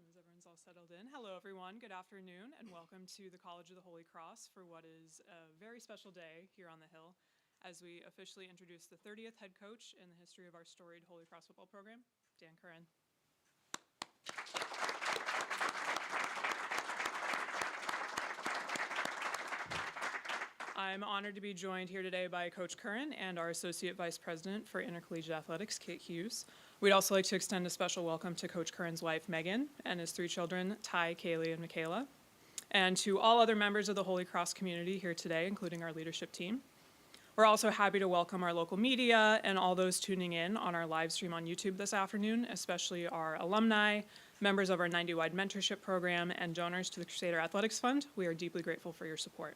Awesome, as everyone's all settled in. Hello, everyone. Good afternoon, and welcome to the College of the Holy Cross for what is a very special day here on the Hill as we officially introduce the 30th head coach in the history of our storied Holy Cross football program, Dan Curran. I'm honored to be joined here today by Coach Curran and our Associate Vice President for Intercollegiate Athletics, Kate Hughes. We'd also like to extend a special welcome to Coach Curran's wife, Megan, and his three children, Ty, Kaylee, and Michaela, and to all other members of the Holy Cross community here today, including our leadership team. We're also happy to welcome our local media and all those tuning in on our live stream on YouTube this afternoon, especially our alumni, members of our 90-wide mentorship program, and donors to the Crusader Athletics Fund. We are deeply grateful for your support.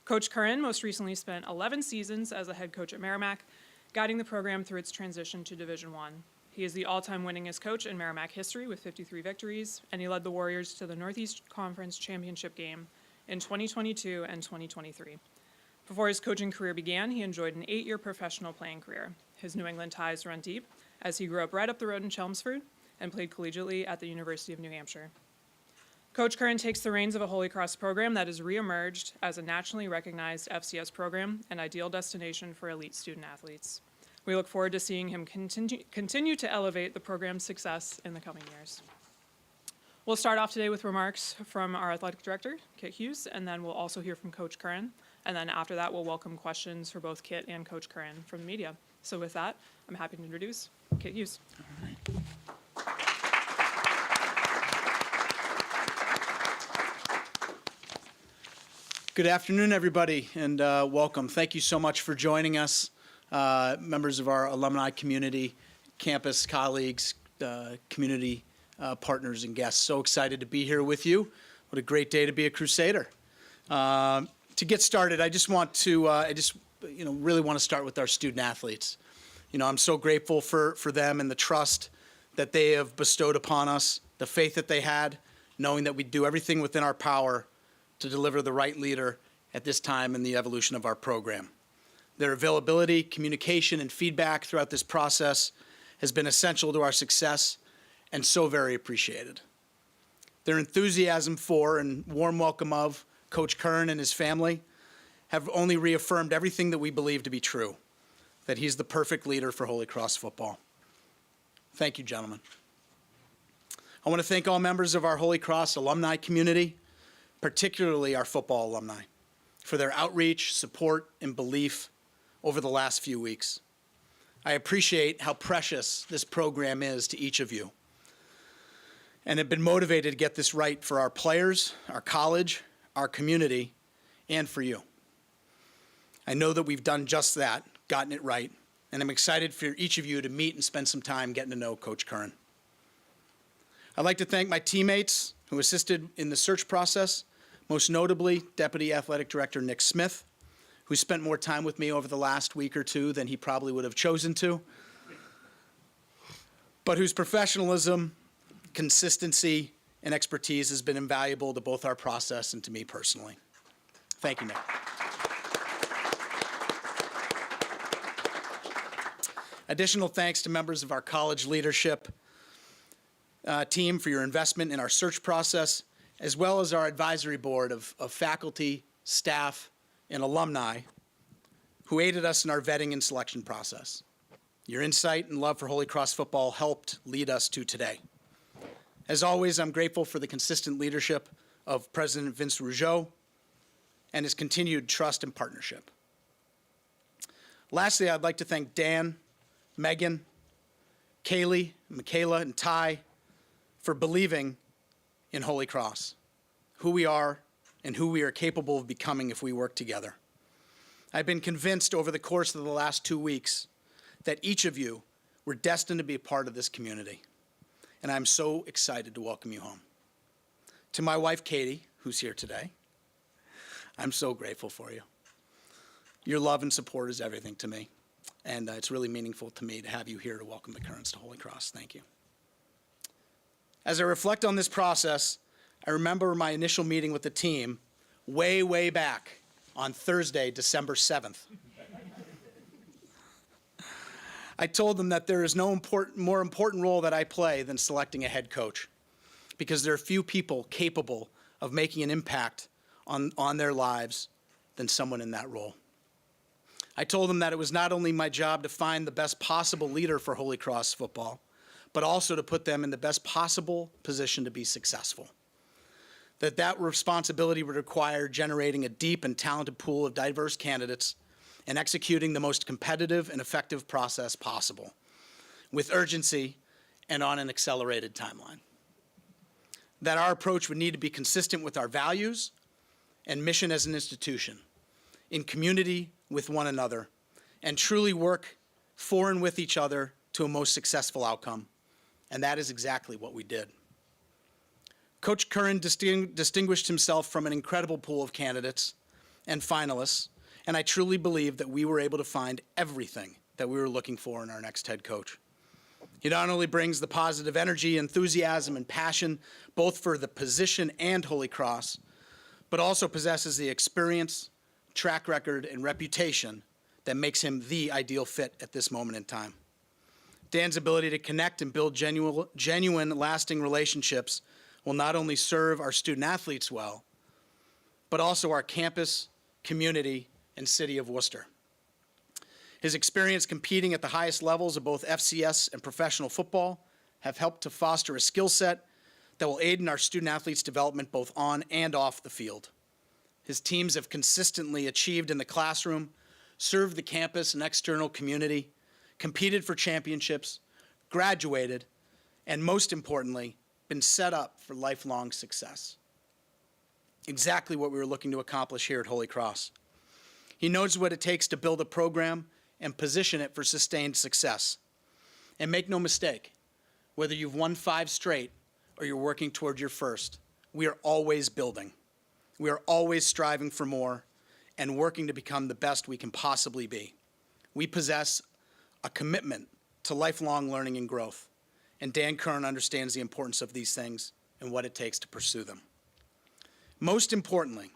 Coach Curran most recently spent 11 seasons as a head coach at Merrimack, guiding the program through its transition to Division I. He is the all-time winningest coach in Merrimack history with 53 victories, and he led the Warriors to the Northeast Conference Championship game in 2022 and 2023. Before his coaching career began, he enjoyed an 8-year professional playing career. His New England ties run deep, as he grew up right up the road in Chelmsford and played collegiately at the University of New Hampshire. Coach Curran takes the reins of a Holy Cross program that has reemerged as a nationally recognized FCS program, an ideal destination for elite student athletes. We look forward to seeing him continue to elevate the program's success in the coming years. We'll start off today with remarks from our athletic director, Kit Hughes, and then we'll also hear from Coach Curran. And then after that, we'll welcome questions for both Kit and Coach Curran from the media. So with that, I'm happy to introduce Kit Hughes. All right. Good afternoon, everybody, and welcome. Thank you so much for joining us, members of our alumni community, campus colleagues, community partners, and guests. So excited to be here with you. What a great day to be a Crusader. To get started, I just want to, really want to start with our student athletes. I'm so grateful for them and the trust that they have bestowed upon us, the faith that they had, knowing that we'd do everything within our power to deliver the right leader at this time in the evolution of our program. Their availability, communication, and feedback throughout this process has been essential to our success and so very appreciated. Their enthusiasm for and warm welcome of Coach Curran and his family have only reaffirmed everything that we believe to be true, that he's the perfect leader for Holy Cross football. Thank you, gentlemen. I want to thank all members of our Holy Cross alumni community, particularly our football alumni, for their outreach, support, and belief over the last few weeks. I appreciate how precious this program is to each of you and have been motivated to get this right for our players, our college, our community, and for you. I know that we've done just that, gotten it right, and I'm excited for each of you to meet and spend some time getting to know Coach Curran. I'd like to thank my teammates who assisted in the search process, most notably Deputy Athletic Director Nick Smith, who spent more time with me over the last week or two than he probably would have chosen to, but whose professionalism, consistency, and expertise has been invaluable to both our process and to me personally. Thank you, Nick. Additional thanks to members of our college leadership team for your investment in our search process, as well as our advisory board of faculty, staff, and alumni who aided us in our vetting and selection process. Your insight and love for Holy Cross football helped lead us to today. As always, I'm grateful for the consistent leadership of President Vince Rougeau and his continued trust and partnership. Lastly, I'd like to thank Dan, Megan, Kaylee, Michaela, and Ty for believing in Holy Cross, who we are and who we are capable of becoming if we work together. I've been convinced over the course of the last 2 weeks that each of you were destined to be a part of this community, and I'm so excited to welcome you home. To my wife, Katie, who's here today, I'm so grateful for you. Your love and support is everything to me, and it's really meaningful to me to have you here to welcome the Currans to Holy Cross. Thank you. As I reflect on this process, I remember my initial meeting with the team way back on Thursday, December 7th. I told them that there is no more important role that I play than selecting a head coach. because there are few people capable of making an impact on their lives than someone in that role. I told them that it was not only my job to find the best possible leader for Holy Cross football, but also to put them in the best possible position to be successful. That responsibility would require generating a deep and talented pool of diverse candidates and executing the most competitive and effective process possible, with urgency and on an accelerated timeline. That our approach would need to be consistent with our values and mission as an institution, in community with one another, and truly work for and with each other to a most successful outcome. And that is exactly what we did. Coach Curran distinguished himself from an incredible pool of candidates and finalists, and I truly believe that we were able to find everything that we were looking for in our next head coach. He not only brings the positive energy, enthusiasm, and passion, both for the position and Holy Cross, but also possesses the experience, track record, and reputation that makes him the ideal fit at this moment in time. Dan's ability to connect and build genuine, lasting relationships will not only serve our student athletes well, but also our campus, community, and city of Worcester. His experience competing at the highest levels of both FCS and professional football have helped to foster a skill set that will aid in our student athletes' development both on and off the field. His teams have consistently achieved in the classroom, served the campus and external community, competed for championships, graduated, and most importantly, been set up for lifelong success. Exactly what we were looking to accomplish here at Holy Cross. He knows what it takes to build a program and position it for sustained success. And make no mistake, whether you've won 5 straight or you're working toward your first, we are always building. We are always striving for more and working to become the best we can possibly be. We possess a commitment to lifelong learning and growth, and Dan Curran understands the importance of these things and what it takes to pursue them. Most importantly,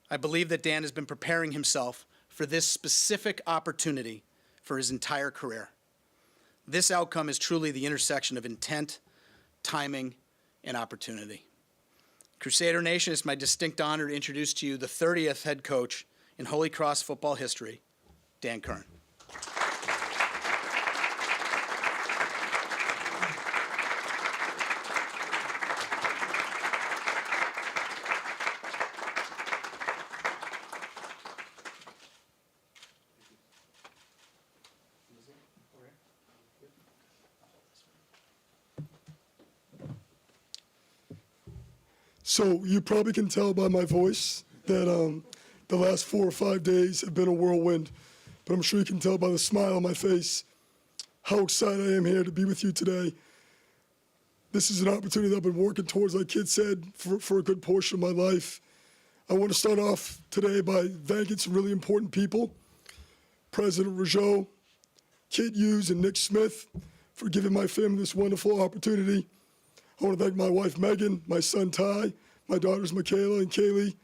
I believe that Dan has been preparing himself for this specific opportunity for his entire career. This outcome is truly the intersection of intent, timing, and opportunity. Crusader Nation, it's my distinct honor to introduce to you the 30th head coach in Holy Cross football history, Dan Curran. So you probably can tell by my voice that the last 4 or 5 days have been a whirlwind, but I'm sure you can tell by the smile on my face how excited I am here to be with you today. This is an opportunity that I've been working towards, like Kid said, for a good portion of my life. I want to start off today by thanking some really important people, President Rougeau, Kit Hughes, and Nick Smith, for giving my family this wonderful opportunity. I want to thank my wife, Megan, my son, Ty, my daughters, Michaela and Kaylee,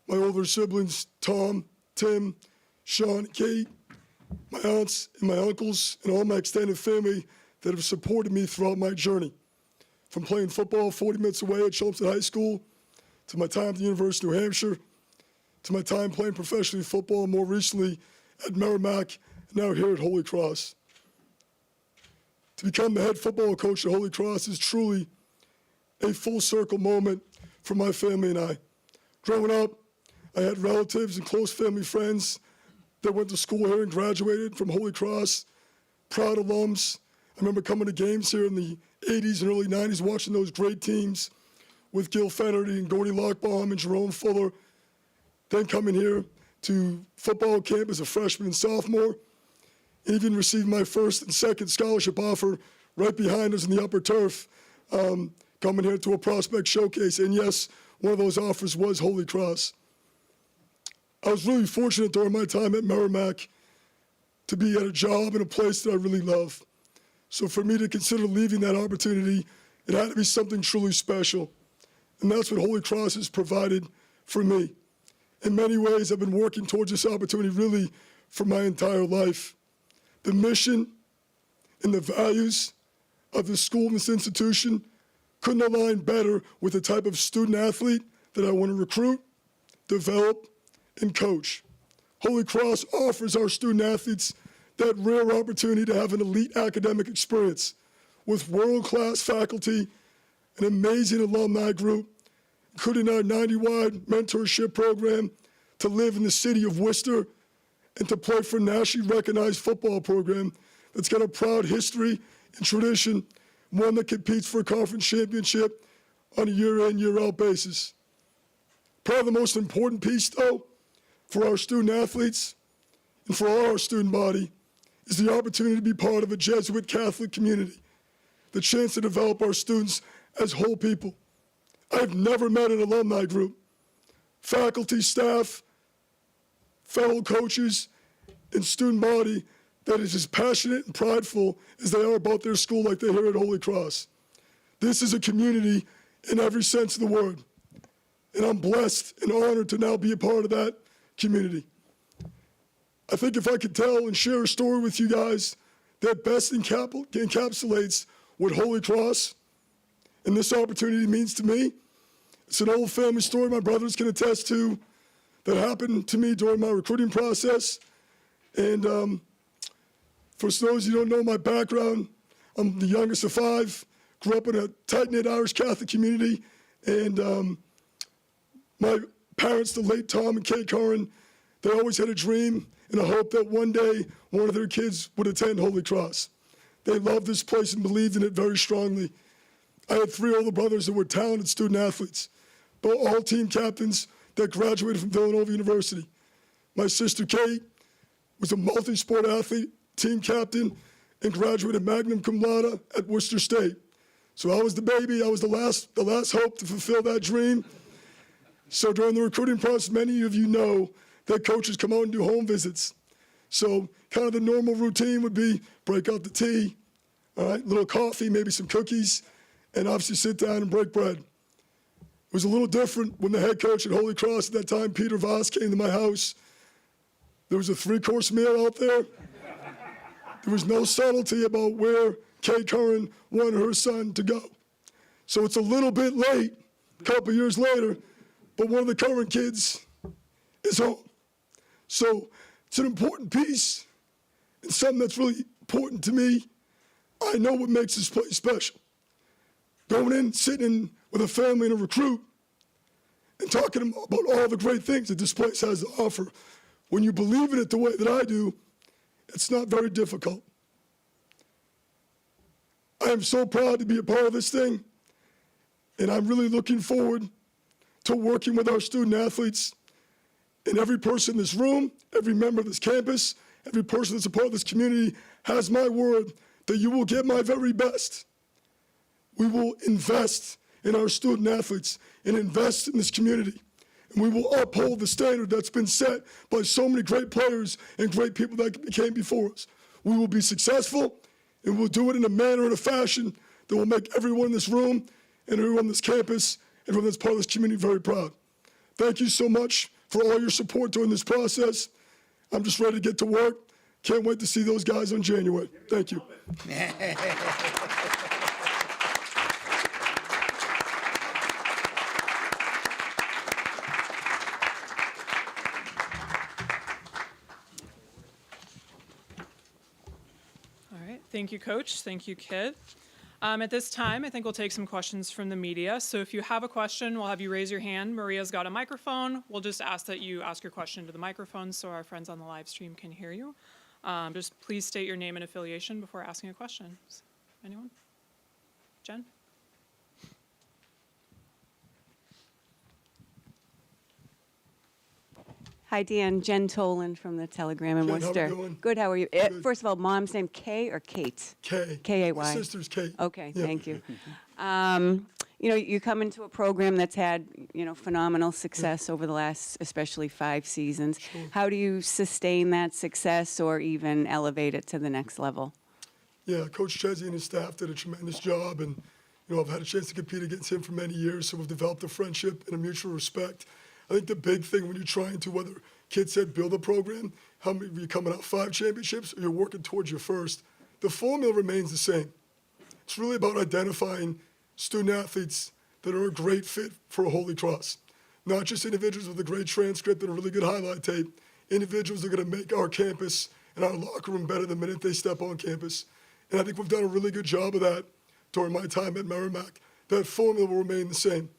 my older siblings, Tom, Tim, Sean, and Kate, my aunts and my uncles, and all my extended family that have supported me throughout my journey. From playing football 40 minutes away at Chelmsford High School, to my time at the University of New Hampshire, to my time playing professionally football, and more recently at Merrimack, and now here at Holy Cross. To become the head football coach at Holy Cross is truly a full circle moment for my family and I. Growing up, I had relatives and close family friends that went to school here and graduated from Holy Cross, proud alums. I remember coming to games here in the 80s and early 90s, watching those great teams with Gil Fennerty and Gordy Lockbaum and Jerome Fuller. Then coming here to football camp as a freshman and sophomore, and even received my first and second scholarship offer right behind us in the upper turf, coming here to a prospect showcase. And yes, one of those offers was Holy Cross. I was really fortunate during my time at Merrimack to be at a job in a place that I really love. So for me to consider leaving that opportunity, it had to be something truly special. And that's what Holy Cross has provided for me. In many ways, I've been working towards this opportunity really for my entire life. The mission and the values of this school and this institution couldn't align better with the type of student athlete that I want to recruit, develop, and coach. Holy Cross offers our student athletes that rare opportunity to have an elite academic experience with world-class faculty, an amazing alumni group, including our 90-wide mentorship program, to live in the city of Worcester, and to play for a nationally recognized football program that's got a proud history and tradition, one that competes for a conference championship on a year-in, year-out basis. Probably the most important piece, though, for our student athletes and for all our student body is the opportunity to be part of a Jesuit Catholic community, the chance to develop our students as whole people. I've never met an alumni group, faculty, staff, fellow coaches, and student body that is as passionate and prideful as they are about their school like they're here at Holy Cross. This is a community in every sense of the word, and I'm blessed and honored to now be a part of that community. I think if I could tell and share a story with you guys that best encapsulates what Holy Cross and this opportunity means to me, it's an old family story my brothers can attest to that happened to me during my recruiting process. And for those who don't know my background, I'm the youngest of 5, grew up in a tight-knit Irish Catholic community, and my parents, the late Tom and Kate Curran, they always had a dream and a hope that one day one of their kids would attend Holy Cross. They loved this place and believed in it very strongly. I had 3 older brothers that were talented student athletes, but all team captains that graduated from Villanova University. My sister Kate was a multi-sport athlete, team captain, and graduated magna cum laude at Worcester State. So I was the baby, I was the last hope to fulfill that dream. So during the recruiting process, many of you know that coaches come out and do home visits. So kind of the normal routine would be break out the tea, all right, little coffee, maybe some cookies, and obviously sit down and break bread. It was a little different when the head coach at Holy Cross at that time, Peter Voss, came to my house. There was a 3-course meal out there. There was no subtlety about where Kay Curran wanted her son to go. So it's a little bit late, a couple years later, but one of the Curran kids is home. So it's an important piece and something that's really important to me. I know what makes this place special. Going in, sitting with a family and a recruit, and talking about all the great things that this place has to offer. When you believe in it the way that I do, it's not very difficult. I am so proud to be a part of this thing, and I'm really looking forward to working with our student athletes and every person in this room, every member of this campus, every person that's a part of this community has my word that you will get my very best. We will invest in our student athletes and invest in this community. And we will uphold the standard that's been set by so many great players and great people that came before us. We will be successful, and we'll do it in a manner and a fashion that will make everyone in this room and everyone on this campus, everyone that's part of this community very proud. Thank you so much for all your support during this process. I'm just ready to get to work. Can't wait to see those guys on January. Thank you. All right, thank you, Coach. Thank you, Kid. At this time, I think we'll take some questions from the media. So if you have a question, we'll have you raise your hand. Maria's got a microphone. We'll just ask that you ask your question to the microphone so our friends on the live stream can hear you. Just please state your name and affiliation before asking a question. Anyone? Jen? Hi, Dan. Jen Toland from the Telegram in Jen, how Worcester. we doing? Good. How are you? Good. First of all, mom's name Kay or Kate? Kay. K-A-Y. My sister's Kate. Okay, Yeah. thank you. You know, you come into a program that's had, you know, phenomenal success over the last, especially 5 seasons. Sure. How do you sustain that success or even elevate it to the next level? Yeah, Coach Chesney and his staff did a tremendous job, and you know I've had a chance to compete against him for many years, so we've developed a friendship and a mutual respect. I think the big thing when you're trying to, whether kids said build a program, how many you're coming out 5 championships, or you're working towards your first, the formula remains the same. It's really about identifying student athletes that are a great fit for Holy Cross. Not just individuals with a great transcript and a really good highlight tape, individuals that are going to make our campus and our locker room better the minute they step on campus. And I think we've done a really good job of that during my time at Merrimack. That formula will remain the same.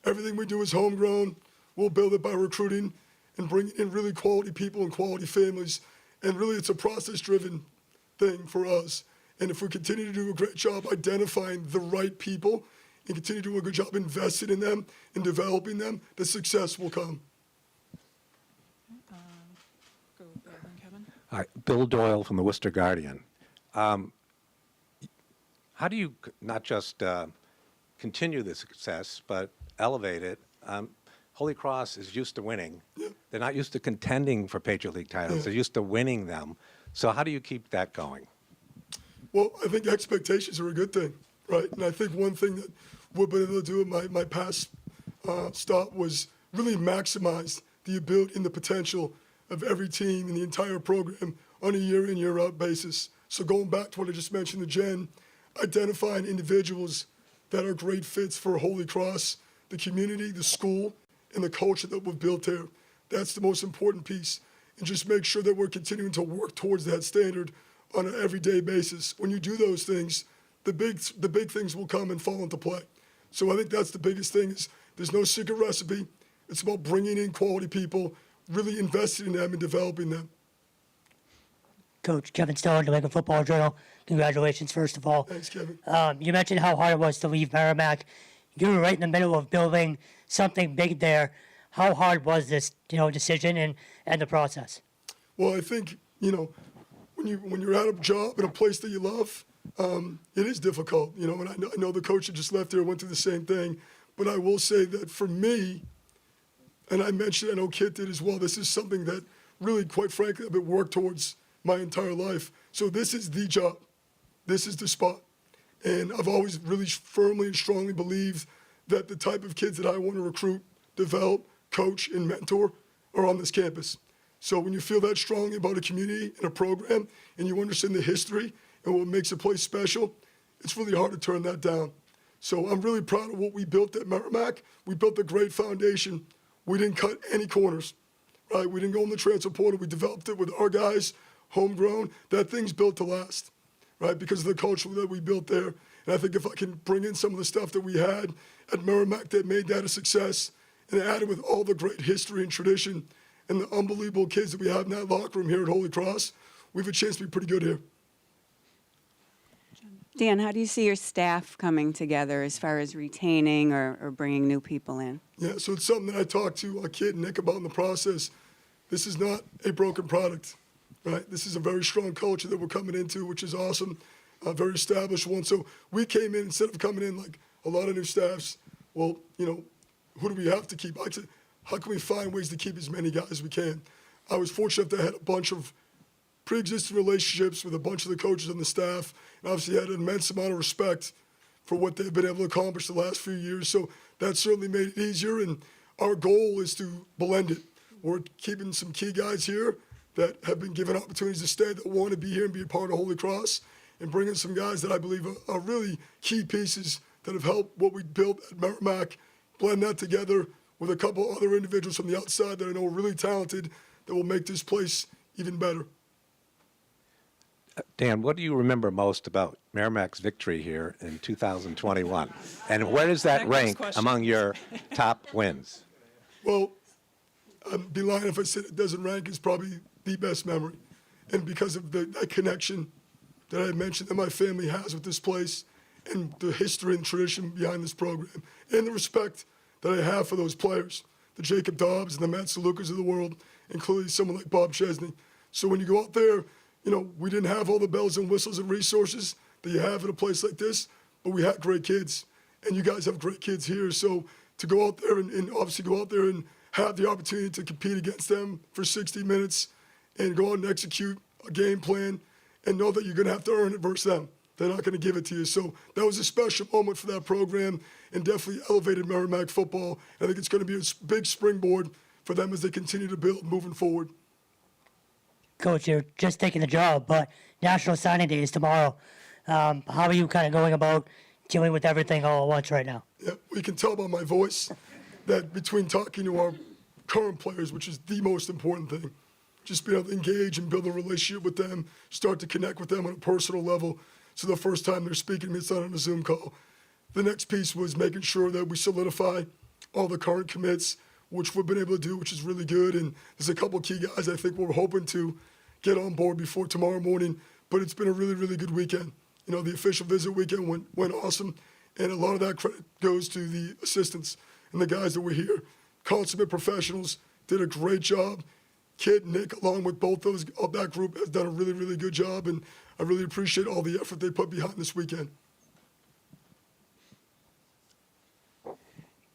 Everything we do is homegrown. We'll build it by recruiting and bringing in really quality people and quality families. And really, it's a process-driven thing for us. And if we continue to do a great job identifying the right people and continue to do a good job investing in them and developing them, the success will come. Go with Bill and Kevin. Hi, Bill Doyle from the Worcester Guardian. How do you not just continue the success, but elevate it? Holy Cross is used to winning. Yeah. They're not used to contending for Patriot League titles. Yeah. They're used to winning them. So how do you keep that going? Well, I think expectations are a good thing, right? And I think one thing that we've been able to do in my past stop was really maximize the ability and the potential of every team and the entire program on a year-in, year-out basis. So going back to what I just mentioned to Jen, identifying individuals that are great fits for Holy Cross, the community, the school, and the culture that we've built there. That's the most important piece. And just make sure that we're continuing to work towards that standard on an everyday basis. When you do those things, the big things will come and fall into play. So I think that's the biggest thing is there's no secret recipe. It's about bringing in quality people, really investing in them and developing them. Coach Kevin Stone, New England Football Journal. Congratulations, first of all. Thanks, Kevin. You mentioned how hard it was to leave Merrimack. You were right in the middle of building something big there. How hard was this, decision and the process? Well, I think, when you're at a job in a place that you love, it is difficult, and I know the coach that just left there went through the same thing. But I will say that for me, and I mentioned, I know Kit did as well, this is something that really, quite frankly, I've been worked towards my entire life. So this is the job. This is the spot. And I've always really firmly and strongly believed that the type of kids that I want to recruit, develop, coach, and mentor are on this campus. So when you feel that strongly about a community and a program, and you understand the history and what makes a place special, it's really hard to turn that down. So I'm really proud of what we built at Merrimack. We built a great foundation. We didn't cut any corners, right? We didn't go in the transfer portal. We developed it with our guys, homegrown. That thing's built to last, right? Because of the culture that we built there. And I think if I can bring in some of the stuff that we had at Merrimack that made that a success and add it with all the great history and tradition and the unbelievable kids that we have in that locker room here at Holy Cross, we have a chance to be pretty good here. Dan, how do you see your staff coming together as far as retaining or bringing new people in? Yeah, so it's something that I talked to Kit and Nick about in the process. This is not a broken product, right? This is a very strong culture that we're coming into, which is awesome, a very established one. So we came in, instead of coming in like a lot of new staffs, well, who do we have to keep? I said, how can we find ways to keep as many guys as we can? I was fortunate that I had a bunch of pre-existing relationships with a bunch of the coaches and the staff, and obviously had an immense amount of respect for what they've been able to accomplish the last few years. So that certainly made it easier, and our goal is to blend it. We're keeping some key guys here that have been given opportunities to stay, that want to be here and be a part of Holy Cross, and bring in some guys that I believe are really key pieces that have helped what we built at Merrimack, blend that together with a couple other individuals from the outside that I know are really talented that will make this place even better. Dan, what do you remember most about Merrimack's victory here in 2021? And where does that That goes rank question. among your top wins? Well, I'd be lying if I said it doesn't rank as probably the best memory. And because of that connection that I mentioned that my family has with this place and the history and tradition behind this program and the respect that I have for those players, the Jacob Dobbs and the Matt Salukas of the world, including someone like Bob Chesney. So when you go out there, we didn't have all the bells and whistles and resources that you have in a place like this, but we had great kids. And you guys have great kids here. So to go out there and obviously go out there and have the opportunity to compete against them for 60 minutes and go out and execute a game plan and know that you're going to have to earn it versus them. They're not going to give it to you. So that was a special moment for that program and definitely elevated Merrimack football. I think it's going to be a big springboard for them as they continue to build moving forward. Coach, you're just taking the job, but National Signing Day is tomorrow. How are you kind of going about, dealing with everything all at once right now? Yeah, we can tell by my voice that between talking to our current players, which is the most important thing, just being able to engage and build a relationship with them, start to connect with them on a personal level. So the first time they're speaking to me, it's not on a Zoom call. The next piece was making sure that we solidify all the current commits, which we've been able to do, which is really good. And there's a couple key guys I think we're hoping to get on board before tomorrow morning. But it's been a really, really good weekend. You know, the official visit weekend went awesome. And a lot of that credit goes to the assistants and the guys that were here. Consummate professionals did a great job. Kit, Nick, along with both those, of that group, has done a really, really good job. And I really appreciate all the effort they put behind this weekend.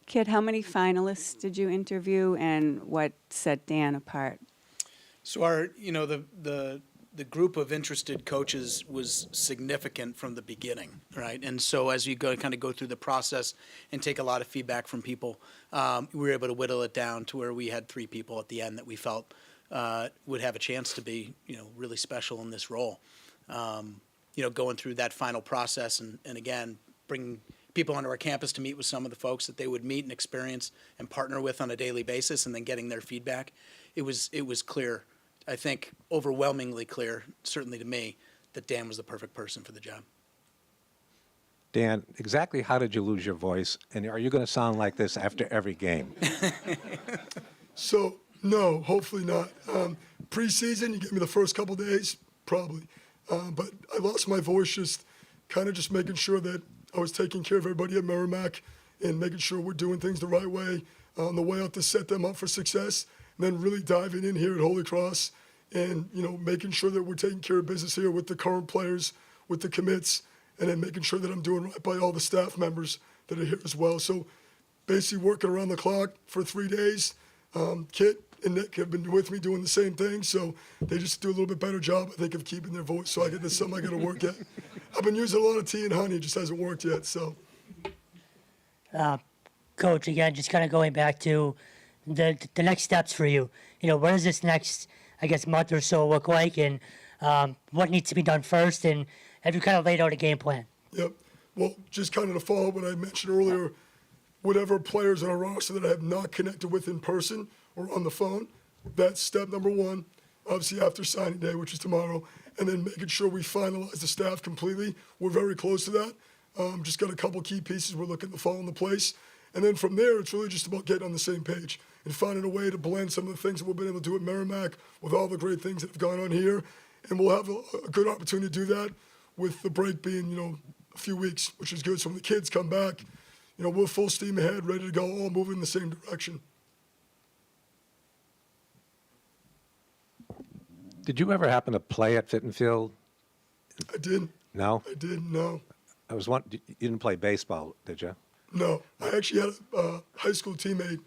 Kit, how many finalists did you interview, and what set Dan apart? So the group of interested coaches was significant from the beginning, right? And so as you go through the process and take a lot of feedback from people, we were able to whittle it down to where we had 3 people at the end that we felt would have a chance to be, really special in this role. Going through that final process and again, bringing people onto our campus to meet with some of the folks that they would meet and experience and partner with on a daily basis, and then getting their feedback. It was clear, I think overwhelmingly clear, certainly to me, that Dan was the perfect person for the job. Dan, exactly how did you lose your voice? And are you going to sound like this after every game? So, no, hopefully not. Preseason, you give me the first couple days, probably. But I lost my voice just making sure that I was taking care of everybody at Merrimack and making sure we're doing things the right way on the way out to set them up for success. And then really diving in here at Holy Cross and, making sure that we're taking care of business here with the current players, with the commits, and then making sure that I'm doing right by all the staff members that are here as well. So basically working around the clock for 3 days. Kit and Nick have been with me doing the same thing, so they just do a little bit better job, I think, of keeping their voice. So that's something I got to work at. I've been using a lot of tea and honey, it just hasn't worked yet. So, Coach, again, just kind of going back to the next steps for you. What does this next, month or so look like, and what needs to be done first, and have you kind of laid out a game plan? yep. Well, just kind of to follow up what I mentioned earlier, whatever players on our roster that I have not connected with in person or on the phone, that's step number 1. Obviously after signing day, which is tomorrow, and then making sure we finalize the staff completely. We're very close to that. Just got a couple key pieces we're looking to fall into place. And then from there, it's really just about getting on the same page and finding a way to blend some of the things that we've been able to do at Merrimack with all the great things that have gone on here. And we'll have a good opportunity to do that with the break being, a few weeks, which is good. So when the kids come back, we're full steam ahead, ready to go, all moving in the same direction. Did you ever happen to play at Fitton Field? I did. No? I did. No. You didn't play baseball, did you? No. I actually had a high school teammate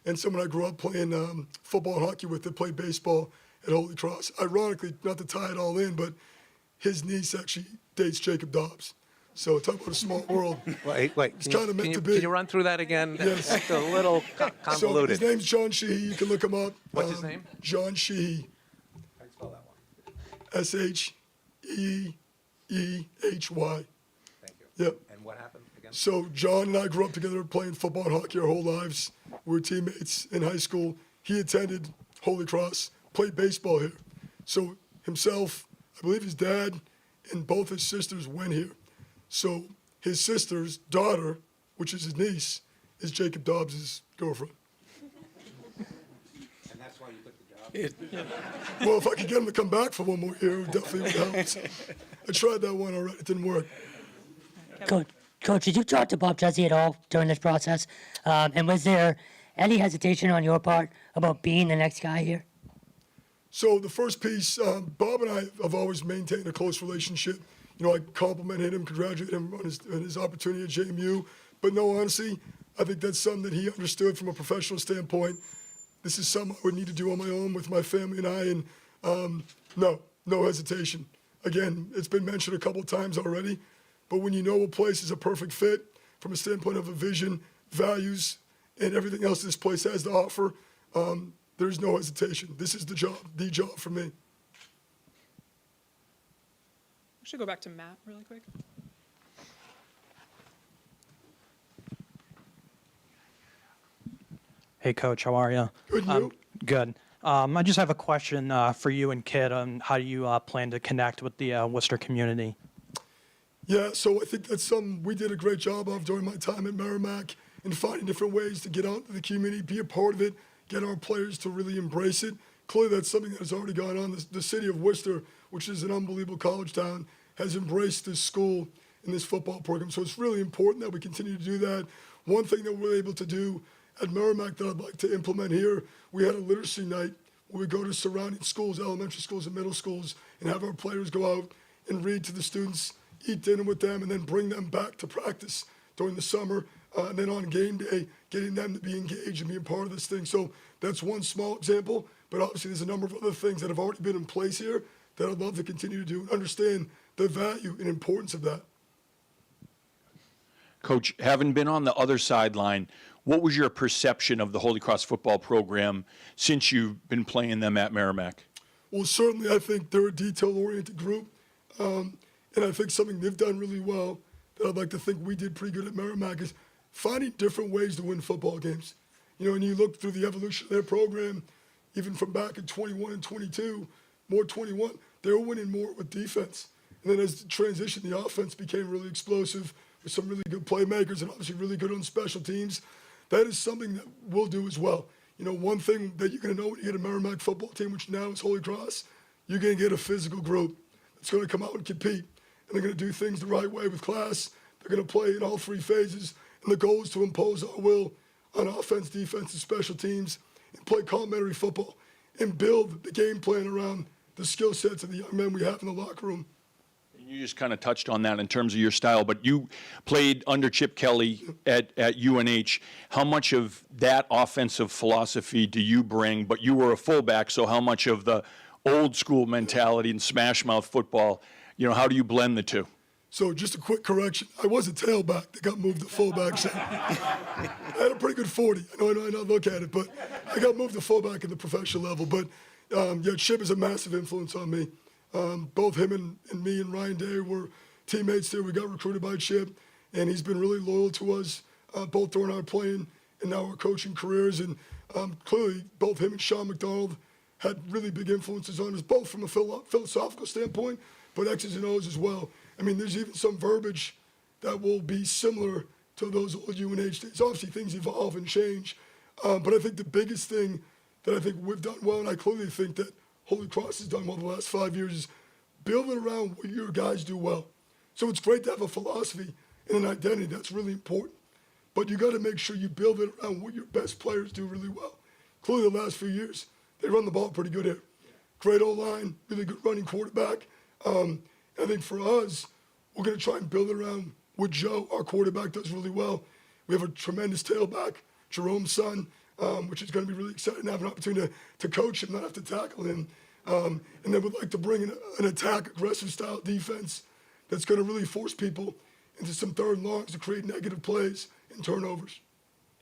and someone I grew up playing football and hockey with that played baseball at Holy Cross. Ironically, not to tie it all in, but his niece actually dates Jacob Dobbs. So talk about a small world. Wait. It's kind of meant to be. Can you run through that again? Yes. It's a little So convoluted. his name's John Sheehy. You can look him up. What's his name? John Sheehy. How do you spell that one? Sheehy. Thank you. Yep. And what happened again? So John and I grew up together playing football and hockey our whole lives. We were teammates in high school. He attended Holy Cross, played baseball here. So himself, I believe his dad, and both his sisters went here. So his sister's daughter, which is his niece, is Jacob Dobbs' girlfriend. And that's why you took the job? Well, if I could get him to come back for one more year, it definitely would help. I tried that one already. It didn't work. Coach, did you talk to Bob Jesse at all during this process? And was there any hesitation on your part about being the next guy here? So the first piece, Bob and I have always maintained a close relationship. I complimented him, congratulated him on his opportunity at JMU. But no, honestly, I think that's something that he understood from a professional standpoint. This is something I would need to do on my own with my family and I, and no hesitation. Again, it's been mentioned a couple of times already, but when you know a place is a perfect fit from a standpoint of a vision, values, and everything else this place has to offer, there's no hesitation. This is the job for me. We should go back to Matt really quick. Hey, Coach, how are you? Good, you? Good. I just have a question for you and Kid on how you plan to connect with the Worcester community. Yeah, so I think that's something we did a great job of during my time at Merrimack in finding different ways to get out into the community, be a part of it, get our players to really embrace it. Clearly, that's something that has already gone on. The city of Worcester, which is an unbelievable college town, has embraced this school and this football program. So it's really important that we continue to do that. One thing that we're able to do at Merrimack that I'd like to implement here, we had a literacy night where we go to surrounding schools, elementary schools and middle schools, and have our players go out and read to the students, eat dinner with them, and then bring them back to practice during the summer. And then on game day, getting them to be engaged and be a part of this thing. So that's one small example, but obviously there's a number of other things that have already been in place here that I'd love to continue to do and understand the value and importance of that. Coach, having been on the other sideline, what was your perception of the Holy Cross football program since you've been playing them at Merrimack? Well, certainly I think they're a detail-oriented group, and I think something they've done really well that I'd like to think we did pretty good at Merrimack is finding different ways to win football games. You know, and you look through the evolution of their program, even from back in 21 and 22, more 21, they were winning more with defense. And then as the transition, the offense became really explosive with some really good playmakers and obviously really good on special teams. That is something that we'll do as well. You know, one thing that you're going to know when you get a Merrimack football team, which now is Holy Cross, you're going to get a physical group that's going to come out and compete. And they're going to do things the right way with class. They're going to play in all three phases. And the goal is to impose our will on offense, defense, and special teams and play complementary football and build the game plan around the skill sets of the young men we have in the locker room. You just kind of touched on that in terms of your style, but you played under Chip Kelly at UNH. How much of that offensive philosophy do you bring? But you were a fullback, so how much of the old school mentality and smash mouth football, you know, how do you blend the two? So just a quick correction. I was a tailback that got moved to fullback. So I had a pretty good 40. I know, look at it, but I got moved to fullback at the professional level. But yeah, Chip is a massive influence on me. Both him and me and Ryan Day were teammates there. We got recruited by Chip, and he's been really loyal to us, both during our playing and now our coaching careers. And clearly, both him and Sean McDonald had really big influences on us, both from a philosophical standpoint, but X's and O's as well. I mean, there's even some verbiage that will be similar to those old UNH days. Obviously, things evolve and change, but I think the biggest thing that I think we've done well, and I clearly think that Holy Cross has done well the last 5 years, is building around what your guys do well. So it's great to have a philosophy and an identity. That's really important. But you got to make sure you build it around what your best players do really well. Clearly, the last few years, they run the ball pretty good here. Great O-line, really good running quarterback. I think for us, we're going to try and build it around what Joe, our quarterback, does really well. We have a tremendous tailback, Jerome's son, which is going to be really exciting to have an opportunity to coach him, not have to tackle him. And then we'd like to bring in an attack, aggressive style defense that's going to really force people into some third and longs to create negative plays and turnovers.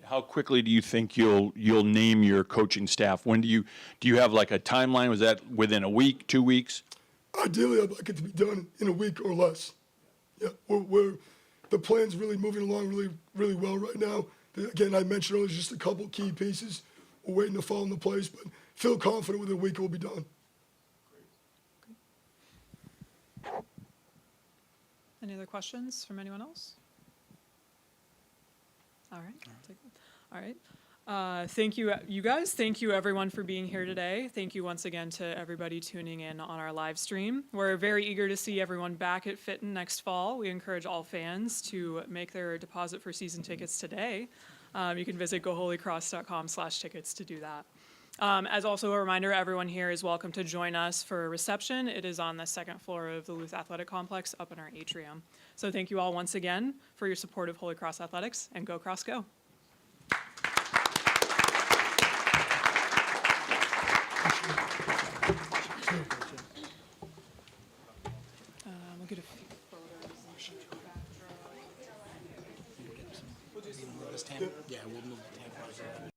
How quickly do you think you'll name your coaching staff? When do you have like a timeline? Was that within a week, 2 weeks? Ideally, I'd like it to be done in a week or less. Yeah, the plan's really moving along really well right now. Again, I mentioned earlier just a couple key pieces. We're waiting to fall into place, but feel confident within a week it will be done. Any other questions from anyone else? All right. All right. Thank you, you guys. Thank you, everyone, for being here today. Thank you once again to everybody tuning in on our live stream. We're very eager to see everyone back at Fitton next fall. We encourage all fans to make their deposit for season tickets today. You can visit goholycross.com/tickets to do that. As also a reminder, everyone here is welcome to join us for a reception. It is on the second floor of the Luth Athletic Complex up in our atrium. So thank you all once again for your support of Holy Cross Athletics, and go Cross Go. We'll get a few photos. Yeah, we'll move the table.